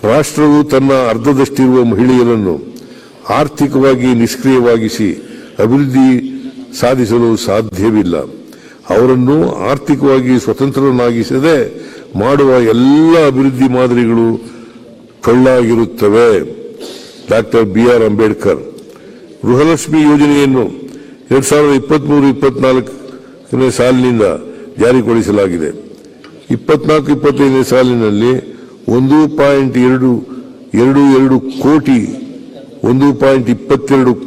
ರಾಷ್ಟ್ರವು ತನ್ನ ಅರ್ಧದಷ್ಟಿರುವ ಮಹಿಳೆಯರನ್ನು ಆರ್ಥಿಕವಾಗಿ ನಿಷ್ಕ್ರಿಯವಾಗಿಸಿ ಅಭಿವೃದ್ಧಿ ಸಾಧಿಸಲು ಸಾಧ್ಯವಿಲ್ಲ. ಅವರನ್ನು ಆರ್ಥಿಕವಾಗಿ ಸ್ವತಂತ್ರರನ್ನಾಗಿಸದೆ ಮಾಡುವ ಎಲ್ಲ ಅಭಿವೃದ್ಧಿ ಮಾದರಿಗಳು ಟೊಳ್ಳಾಗಿರುತ್ತವೆ. Doctor BR Ambedkar. ಗೃಹಲಕ್ಷ್ಮಿ ಯೋಜನೆಯನ್ನು 2023-24 ಸಾಲಿನಿಂದ ಜಾರಿಗೊಳಿಸಲಾಗಿದೆ. 24-25 ಸಾಲಿನಲ್ಲಿ 1.22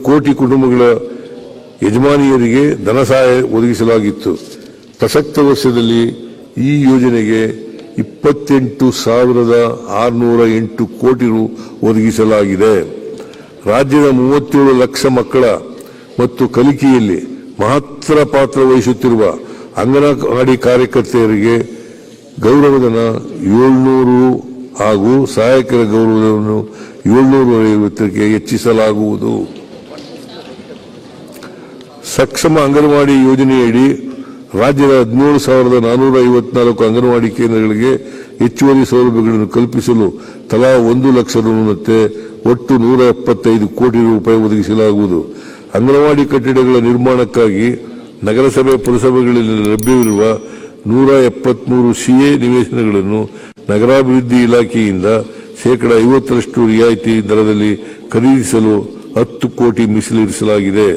ಕೋಟಿ ಕುಟುಂಬಗಳ ಯಜಮಾನಿಯರಿಗೆ ಧನ ಸಹಾಯ ಒದಗಿಸಲಾಗಿತ್ತು. ಪ್ರಸಕ್ತ ವರ್ಷದಲ್ಲಿ ಈ ಯೋಜನೆಗೆ 28,608 ಕೋಟಿ ರು ಒದಗಿಸಲಾಗಿದೆ. ರಾಜ್ಯದ 37 ಲಕ್ಷ ಮಕ್ಕಳ ಮತ್ತು ಕಲಿಕೆಯಲ್ಲಿ ಮಹತ್ತರ ಪಾತ್ರ ವಹಿಸುತ್ತಿರುವ ಅಂಗನವಾಡಿ ಕಾರ್ಯಕರ್ತೆಯರಿಗೆ ಗೌರವಧನ 700 ಹಾಗೂ ಸಹಾಯಕರ ಗೌರವಧನವನ್ನು 750ಕ್ಕೆ ಹೆಚ್ಚಿಸಲಾಗುವುದು. ಸಕ್ಷಮ ಅಂಗನವಾಡಿ ಯೋಜನೆಯಡಿ ರಾಜ್ಯದ 17,454 ಅಂಗನವಾಡಿ ಕೇಂದ್ರಗಳಿಗೆ ಹೆಚ್ಚುವರಿ ಸೌಲಭ್ಯಗಳನ್ನು ಕಲ್ಪಿಸಲು ತಲಾ 1 ಲಕ್ಷ ರುನಂತೆ ಒಟ್ಟು 175 ಕೋಟಿ ರೂಪಾಯಿ ಒದಗಿಸಲಾಗುವುದು. ಅಂಗನವಾಡಿ ಕಟ್ಟಡಗಳ ನಿರ್ಮಾಣಕ್ಕಾಗಿ ನಗರಸಭೆ ಪುರಸಭೆಗಳಲ್ಲಿ ಲಭ್ಯವಿರುವ 173 CA ನಿವೇಶನಗಳನ್ನು ನಗರಾಭಿವೃದ್ಧಿ ಇಲಾಖೆಯಿಂದ 50% ರಿಯಾಯಿತಿ ದರದಲ್ಲಿ ಖರೀದಿಸಲು 10 ಕೋಟಿ ಮೀಸಲಿರಿಸಲಾಗಿದೆ.